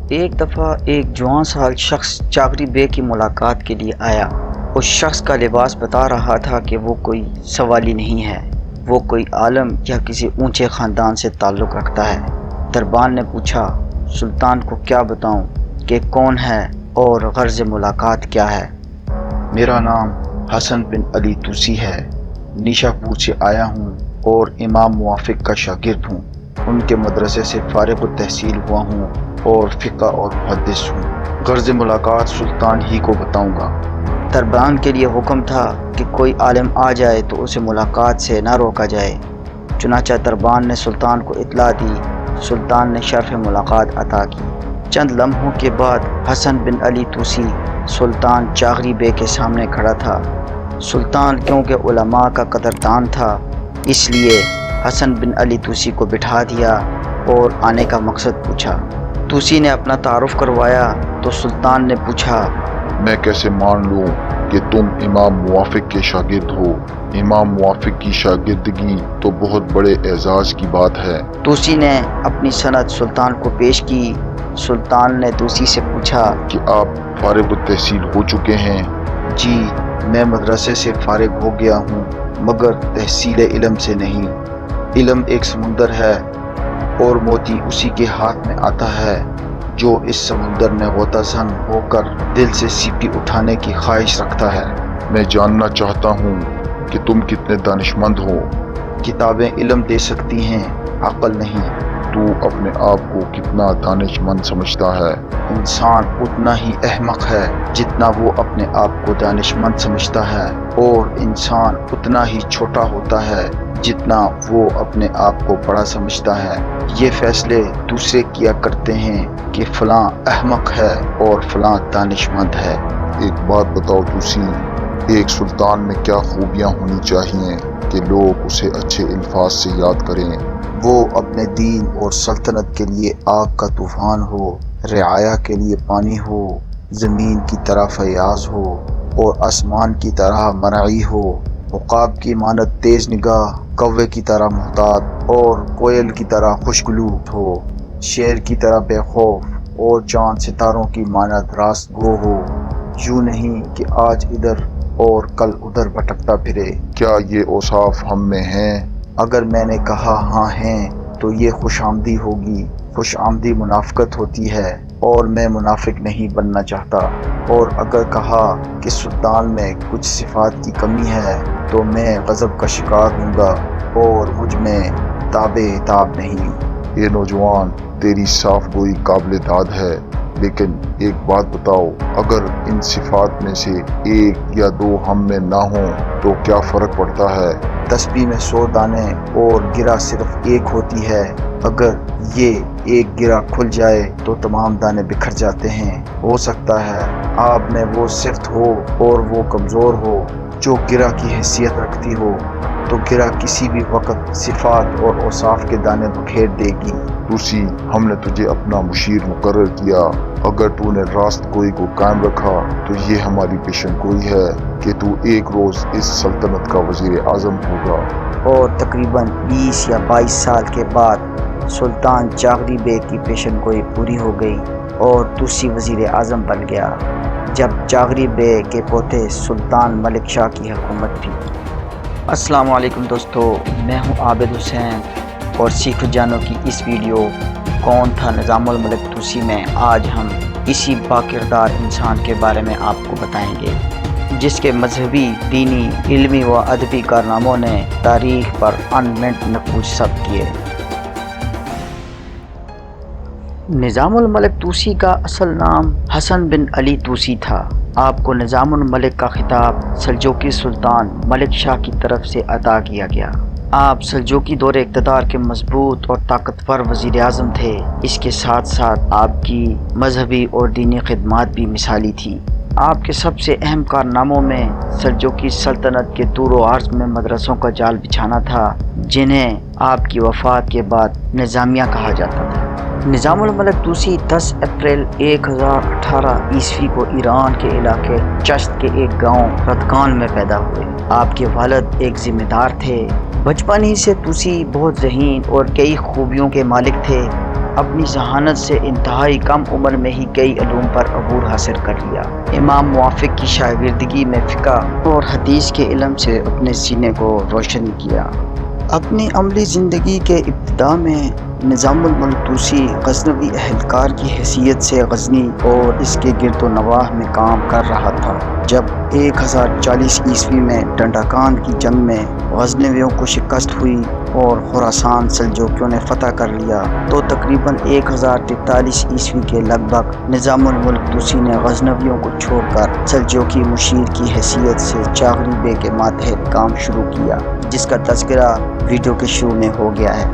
ایک دفعہ ایک جوان سال شخص چاغری بے کی ملاقات کے لیے آیا۔ اس شخص کا لباس بتا رہا تھا کہ وہ کوئی سوالی نہیں ہے، وہ کوئی عالم یا کسی اونچے خاندان سے تعلق رکھتا ہے۔ دربان نے پوچھا، سلطان کو کیا بتاؤں کہ کون ہے اور غرض ملاقات کیا ہے؟ میرا نام حسن بن علی توسی ہے، نیشا پور سے آیا ہوں اور امام موافق کا شاگرد ہوں۔ ان کے مدرسے سے فارغ التحصیل ہوا ہوں اور فقہ اور محدث ہوں۔ غرض ملاقات سلطان ہی کو بتاؤں گا۔ دربان کے لیے حکم تھا کہ کوئی عالم آ جائے تو اسے ملاقات سے نہ روکا جائے۔ چنانچہ دربان نے سلطان کو اطلاع دی۔ سلطان نے شرف ملاقات عطا کی۔ چند لمحوں کے بعد حسن بن علی توسی سلطان چاغری بے کے سامنے کھڑا تھا۔ سلطان کیونکہ علماء کا قدردان تھا، اس لیے حسن بن علی توسی کو بٹھا دیا اور آنے کا مقصد پوچھا۔ توسی نے اپنا تعارف کروایا تو سلطان نے پوچھا، میں کیسے مان لوں کہ تم امام موافق کے شاگرد ہو؟ امام موافق کی شاگردگی تو بہت بڑے اعزاز کی بات ہے۔ توسی نے اپنی سند سلطان کو پیش کی۔ سلطان نے توسی سے پوچھا کہ آپ فارغ التحصیل ہو چکے ہیں؟ جی، میں مدرسے سے فارغ ہو گیا ہوں، مگر تحصیل علم سے نہیں۔ علم ایک سمندر ہے اور موتی اسی کے ہاتھ میں آتا ہے جو اس سمندر میں غوطہ زن ہو کر دل سے سیپی اٹھانے کی خواہش رکھتا ہے۔ میں جاننا چاہتا ہوں کہ تم کتنے دانشمند ہو؟ کتابیں علم دے سکتی ہیں، عقل نہیں۔ تو اپنے آپ کو کتنا دانشمند سمجھتا ہے؟ انسان اتنا ہی احمق ہے جتنا وہ اپنے آپ کو دانشمند سمجھتا ہے، اور انسان اتنا ہی چھوٹا ہوتا ہے جتنا وہ اپنے آپ کو بڑا سمجھتا ہے۔ یہ فیصلے دوسرے کیا کرتے ہیں کہ فلاں احمق ہے اور فلاں دانشمند ہے۔ ایک بات بتاؤ توسی، ایک سلطان میں کیا خوبیاں ہونی چاہیے کہ لوگ اسے اچھے الفاظ سے یاد کریں؟ وہ اپنے دین اور سلطنت کے لیے آگ کا طوفان ہو، رعایا کے لیے پانی ہو، زمین کی طرح فیاض ہو اور آسمان کی طرح مرعی ہو، عقاب کی مانند تیز نگاہ، کوے کی طرح محتاط اور کوئل کی طرح خوشگلو ہو، شیر کی طرح بے خوف اور چاند ستاروں کی مانند راست گو ہو، یوں نہیں کہ آج ادھر اور کل ادھر بھٹکتا پھرے۔ کیا یہ اوصاف ہم میں ہیں؟ اگر میں نے کہا ہاں ہیں تو یہ خوش آمدی ہوگی۔ خوش آمدی منافقت ہوتی ہے اور میں منافق نہیں بننا چاہتا۔ اور اگر کہا کہ سلطان میں کچھ صفات کی کمی ہے تو میں غضب کا شکار ہوں گا اور مجھ میں تاب عتاب نہیں۔ یہ نوجوان، تیری صاف گوئی قابل داد ہے، لیکن ایک بات بتاؤ، اگر ان صفات میں سے ایک یا دو ہم میں نہ ہوں تو کیا فرق پڑتا ہے؟ تسبیح میں 100 دانے اور گرہ صرف ایک ہوتی ہے۔ اگر یہ ایک گرہ کھل جائے تو تمام دانے بکھر جاتے ہیں۔ ہو سکتا ہے آپ میں وہ صفت ہو اور وہ کمزور ہو جو گرہ کی حیثیت رکھتی ہو، تو گرہ کسی بھی وقت صفات اور اوصاف کے دانے بکھیر دے گی۔ توسی، ہم نے تجھے اپنا مشیر مقرر کیا۔ اگر تو نے راست گوئی کو قائم رکھا تو یہ ہماری پیشن گوئی ہے کہ تو ایک روز اس سلطنت کا وزیر اعظم ہوگا۔ اور تقریباً 20 یا 22 سال کے بعد سلطان چاغری بے کی پیشن گوئی پوری ہو گئی اور توسی وزیر اعظم بن گیا، جب چاغری بے کے پوتے سلطان ملک شاہ کی حکومت تھی۔ السلام علیکم دوستو، میں ہوں عابد حسین اور سیکھ جانو کی اس ویڈیو کون تھا نظام الملک توسی میں آج ہم اسی باکردار انسان کے بارے میں آپ کو بتائیں گے، جس کے مذہبی، دینی، علمی و ادبی کارناموں نے تاریخ پر انمٹ نقوش ثبت کیے۔ نظام الملک توسی کا اصل نام حسن بن علی توسی تھا۔ آپ کو نظام الملک کا خطاب سلجوقی سلطان ملک شاہ کی طرف سے عطا کیا گیا۔ آپ سلجوقی دور اقتدار کے مضبوط اور طاقتور وزیر اعظم تھے۔ اس کے ساتھ ساتھ آپ کی مذہبی اور دینی خدمات بھی مثالی تھی۔ آپ کے سب سے اہم کارناموں میں سلجوقی سلطنت کے طور و عرض میں مدرسوں کا جال بچھانا تھا، جنہیں آپ کی وفات کے بعد نظامیہ کہا جاتا تھا۔ نظام الملک توسی 10 اپریل 1018 عیسوی کو ایران کے علاقے چشت کے ایک گاؤں ردکان میں پیدا ہوئے۔ آپ کے والد ایک ذمہ دار تھے۔ بچپن ہی سے توسی بہت ذہین اور کئی خوبیوں کے مالک تھے۔ اپنی ذہانت سے انتہائی کم عمر میں ہی کئی علوم پر عبور حاصل کر لیا۔ امام موافق کی شاگردگی میں فقہ اور حدیث کے علم سے اپنے سینے کو روشن کیا۔ اپنی عملی زندگی کے ابتدا میں نظام الملک طوسی غزنوی اہلکار کی حیثیت سے غزنی اور اس کے گرد و نواح میں کام کر رہا تھا۔ جب 1040 عیسوی میں ڈنڈاکان کی جنگ میں غزنویوں کو شکست ہوئی اور خراسان سلجوکیوں نے فتح کر لیا تو تقریباً 1043 عیسوی کے لگ بھگ نظام الملک طوسی نے غزنویوں کو چھوڑ کر سلجوکی مشیر کی حیثیت سے چاغری بے کے ماتحت کام شروع کیا، جس کا تذکرہ ویڈیو کے شروع میں ہو گیا ہے۔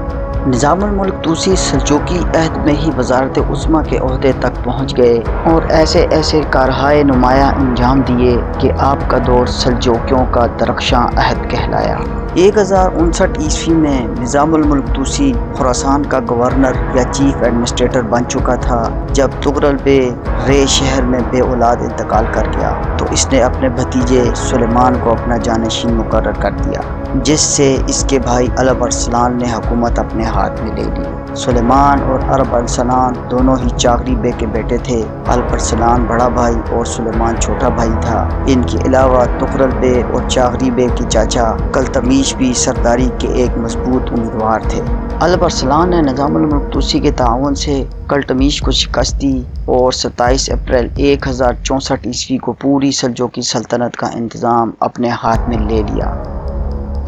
نظام الملک طوسی سلجوکی عہد میں ہی وزارت عظمیٰ کے عہدے تک پہنچ گئے اور ایسے کارہائے نمایاں انجام دیے کہ آپ کا دور سلجوکیوں کا درخشاں عہد کہلایا۔ 1059 عیسوی میں نظام الملک طوسی خراسان کا گورنر یا چیف ایڈمنسٹریٹر بن چکا تھا جب تغرل بے رے شہر میں بے اولاد انتقال کر گیا تو اس نے اپنے بھتیجے سلیمان کو اپنا جانشین مقرر کر دیا، جس سے اس کے بھائی الب ارسلان نے حکومت اپنے ہاتھ میں لے لی۔ سلیمان اور الب ارسلان دونوں ہی چاغری بے کے بیٹے تھے۔ الب ارسلان بڑا بھائی اور سلیمان چھوٹا بھائی تھا۔ ان کے علاوہ تغرل بے اور چاغری بے کی چاچا کلتمیش بھی سرداری کے ایک مضبوط امیدوار تھے۔ الب ارسلان نے نظام الملک طوسی کے تعاون سے کلتمیش کو شکست دی اور 27 اپریل 1064 عیسوی کو پوری سلجوکی سلطنت کا انتظام اپنے ہاتھ میں لے لیا۔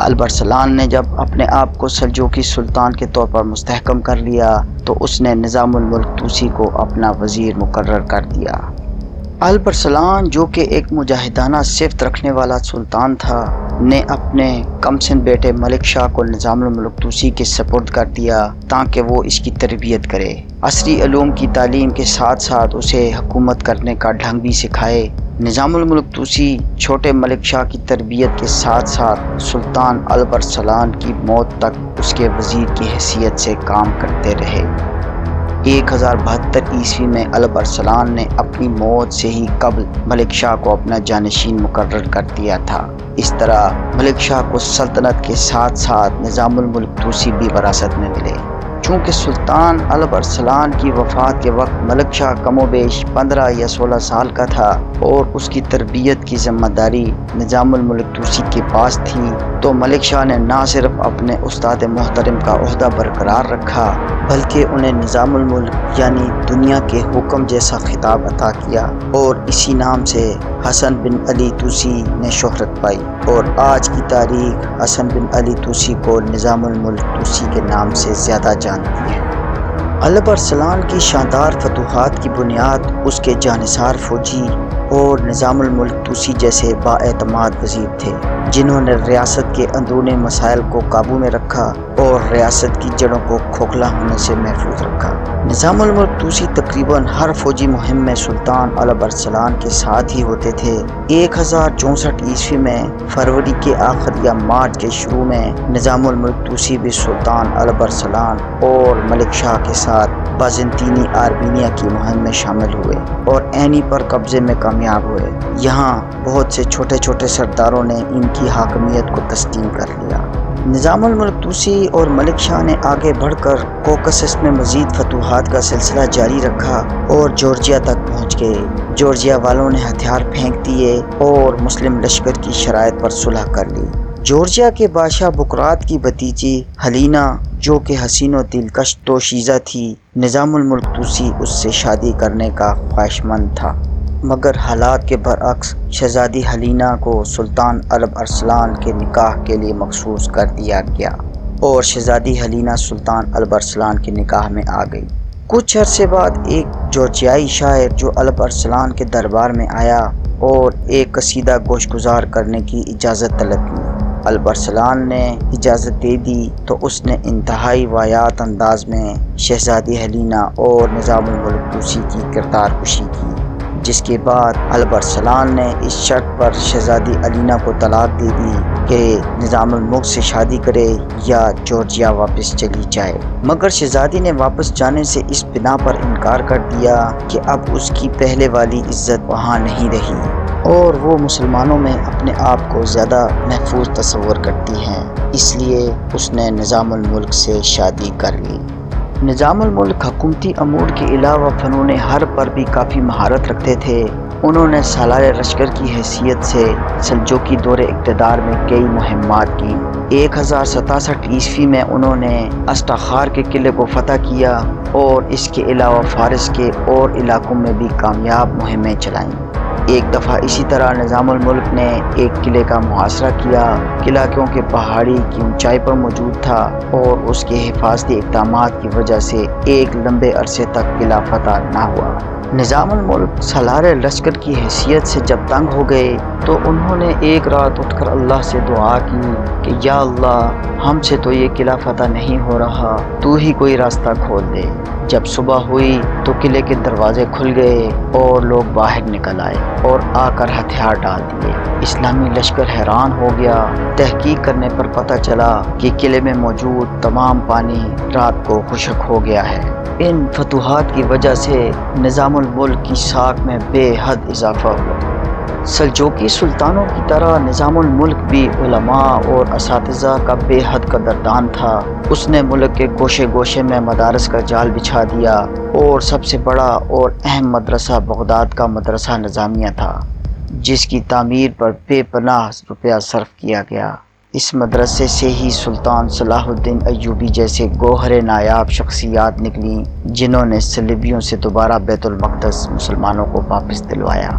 الب ارسلان نے جب اپنے آپ کو سلجوکی سلطان کے طور پر مستحکم کر لیا تو اس نے نظام الملک طوسی کو اپنا وزیر مقرر کر دیا۔ الب ارسلان جو کہ ایک مجاہدانہ صفت رکھنے والا سلطان تھا نے اپنے کمسن بیٹے ملک شاہ کو نظام الملک طوسی کے سپرد کر دیا تاکہ وہ اس کی تربیت کرے، عصری علوم کی تعلیم کے ساتھ ساتھ اسے حکومت کرنے کا ڈھنگ بھی سکھائے۔ نظام الملک طوسی چھوٹے ملک شاہ کی تربیت کے ساتھ ساتھ سلطان الب ارسلان کی موت تک اس کے وزیر کی حیثیت سے کام کرتے رہے۔ 1072 عیسوی میں الب ارسلان نے اپنی موت سے ہی قبل ملک شاہ کو اپنا جانشین مقرر کر دیا تھا۔ اس طرح ملک شاہ کو سلطنت کے ساتھ ساتھ نظام الملک طوسی بھی وراثت میں ملے۔ چونکہ سلطان الب ارسلان کی وفات کے وقت ملک شاہ کم و بیش 15 یا 16 سال کا تھا اور اس کی تربیت کی ذمہ داری نظام الملک طوسی کے پاس تھی، تو ملک شاہ نے نہ صرف اپنے استاد محترم کا عہدہ برقرار رکھا بلکہ انہیں نظام الملک یعنی دنیا کے حکم جیسا خطاب عطا کیا اور اسی نام سے حسن بن علی طوسی نے شہرت پائی، اور آج کی تاریخ حسن بن علی طوسی کو نظام الملک طوسی کے نام سے زیادہ جانتی ہے۔ الب ارسلان کی شاندار فتوحات کی بنیاد اس کے جانثار فوجی اور نظام الملک طوسی جیسے بااعتماد وزیر تھے، جنہوں نے ریاست کے اندرونی مسائل کو قابو میں رکھا اور ریاست کی جڑوں کو کھوکھلا ہونے سے محفوظ رکھا۔ نظام الملک طوسی تقریباً ہر فوجی مہم میں سلطان الب ارسلان کے ساتھ ہی ہوتے تھے۔ 1064 عیسوی میں فروری کے آخر یا مارچ کے شروع میں نظام الملک طوسی بھی سلطان الب ارسلان اور ملک شاہ کے ساتھ بازنطینی آرمینیا کی مہم میں شامل ہوئے اور عینی پر قبضے میں کامیاب ہوئے۔ یہاں بہت سے چھوٹے چھوٹے سرداروں نے ان کی حاکمیت کو تسلیم کر لیا۔ نظام الملک طوسی اور ملک شاہ نے آگے بڑھ کر کوکسس میں مزید فتوحات کا سلسلہ جاری رکھا اور جورجیا تک پہنچ گئے۔ جورجیا والوں نے ہتھیار پھینک دیے اور مسلم لشکر کی شرائط پر صلح کر لی۔ جورجیا کے بادشاہ بکرات کی بھتیجی ہلینا جو کہ حسین و دلکش دوشیزہ تھی، نظام الملک طوسی اس سے شادی کرنے کا خواہشمند تھا، مگر حالات کے برعکس شہزادی ہلینا کو سلطان الب ارسلان کے نکاح کے لیے مخصوص کر دیا گیا اور شہزادی ہلینا سلطان الب ارسلان کے نکاح میں آ گئی۔ کچھ عرصے بعد ایک جورجیائی شاعر جو الب ارسلان کے دربار میں آیا اور ایک قصیدہ گوش گزار کرنے کی اجازت طلب کی۔ الب ارسلان نے اجازت دے دی تو اس نے انتہائی واہیات انداز میں شہزادی ہلینا اور نظام الملک طوسی کی کردار کشی کی، جس کے بعد الب ارسلان نے اس شرط پر شہزادی ہلینا کو طلاق دے دی کہ نظام الملک سے شادی کرے یا جورجیا واپس چلی جائے، مگر شہزادی نے واپس جانے سے اس بنا پر انکار کر دیا کہ اب اس کی پہلے والی عزت وہاں نہیں رہی اور وہ مسلمانوں میں اپنے آپ کو زیادہ محفوظ تصور کرتی ہیں، اس لیے اس نے نظام الملک سے شادی کر لی۔ نظام الملک حکومتی امور کے علاوہ فنون حرب پر بھی کافی مہارت رکھتے تھے۔ انہوں نے سالار لشکر کی حیثیت سے سلجوقی دور اقتدار میں کئی مہمات کی۔ 1067 عیسوی میں انہوں نے استخار کے قلعے کو فتح کیا اور اس کے علاوہ فارس کے اور علاقوں میں بھی کامیاب مہمیں چلائیں۔ ایک دفعہ اسی طرح نظام الملک نے ایک قلعے کا محاصرہ کیا۔ قلعہ کیونکہ پہاڑی کی اونچائی پر موجود تھا اور اس کے حفاظتی اقدامات کی وجہ سے ایک لمبے عرصے تک قلعہ فتح نہ ہوا۔ نظام الملک سالار لشکر کی حیثیت سے جب تنگ ہو گئے تو انہوں نے ایک رات اٹھ کر اللہ سے دعا کی کہ یا اللہ، ہم سے تو یہ قلعہ فتح نہیں ہو رہا، تو ہی کوئی راستہ کھول دے۔ جب صبح ہوئی تو قلعے کے دروازے کھل گئے اور لوگ باہر نکل آئے اور آ کر ہتھیار ڈال دیے۔ اسلامی لشکر حیران ہو گیا۔ تحقیق کرنے پر پتہ چلا کہ قلعے میں موجود تمام پانی رات کو خشک ہو گیا ہے۔ ان فتوحات کی وجہ سے نظام الملک کی ساکھ میں بے حد اضافہ ہوا۔ سلجوقی سلطانوں کی طرح نظام الملک بھی علماء اور اساتذہ کا بے حد قدردان تھا۔ اس نے ملک کے گوشے گوشے میں مدارس کا جال بچھا دیا اور سب سے بڑا اور اہم مدرسہ بغداد کا مدرسہ نظامیہ تھا، جس کی تعمیر پر بے پناہ روپیہ صرف کیا گیا۔ اس مدرسے سے ہی سلطان صلاح الدین ایوبی جیسے گوہر نایاب شخصیات نکلیں، جنہوں نے صلیبیوں سے دوبارہ بیت المقدس مسلمانوں کو واپس دلوایا۔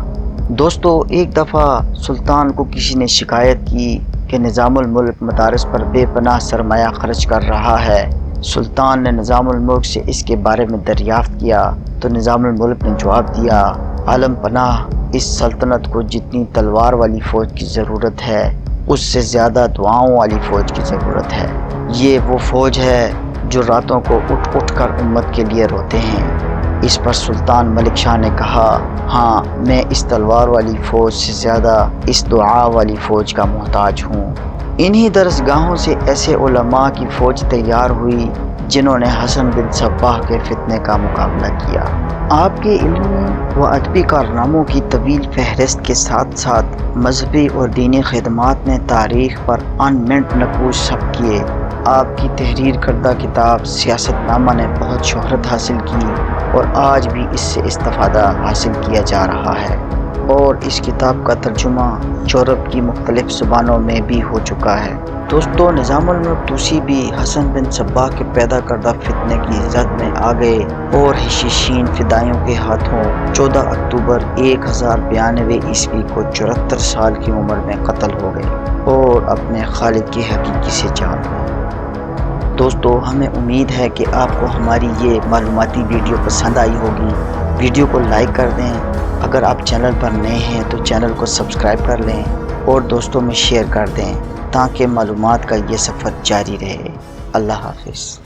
دوستو، ایک دفعہ سلطان کو کسی نے شکایت کی کہ نظام الملک مدارس پر بے پناہ سرمایہ خرچ کر رہا ہے۔ سلطان نے نظام الملک سے اس کے بارے میں دریافت کیا تو نظام الملک نے جواب دیا، عالم پناہ، اس سلطنت کو جتنی تلوار والی فوج کی ضرورت ہے، اس سے زیادہ دعاؤں والی فوج کی ضرورت ہے۔ یہ وہ فوج ہے جو راتوں کو اٹھ اٹھ کر امت کے لیے روتے ہیں۔ اس پر سلطان ملک شاہ نے کہا، ہاں، میں اس تلوار والی فوج سے زیادہ اس دعا والی فوج کا محتاج ہوں۔ انہی درسگاہوں سے ایسے علماء کی فوج تیار ہوئی جنہوں نے حسن بن صباح کے فتنے کا مقابلہ کیا۔ آپ کے علمی و ادبی کارناموں کی طویل فہرست کے ساتھ ساتھ مذہبی اور دینی خدمات نے تاریخ پر ان منٹ نقوش ثبت کیے۔ آپ کی تحریر کردہ کتاب سیاست نامہ نے بہت شہرت حاصل کی اور آج بھی اس سے استفادہ حاصل کیا جا رہا ہے، اور اس کتاب کا ترجمہ یورپ کی مختلف زبانوں میں بھی ہو چکا ہے۔ دوستو، نظام الملک طوسی بھی حسن بن صباح کے پیدا کردہ فتنے کی زد میں آ گئے اور حشیشین فدائیوں کے ہاتھوں 14 اکتوبر 1092 عیسوی کو 74 سال کی عمر میں قتل ہو گئے اور اپنے خالق کی حقیقی سے جان گئے۔ دوستو، ہمیں امید ہے کہ آپ کو ہماری یہ معلوماتی ویڈیو پسند آئی ہوگی۔ ویڈیو کو لائک کر دیں۔ اگر آپ چینل پر نئے ہیں تو چینل کو سبسکرائب کر لیں اور دوستوں میں شیئر کر دیں تاکہ معلومات کا یہ سفر جاری رہے۔ اللہ حافظ۔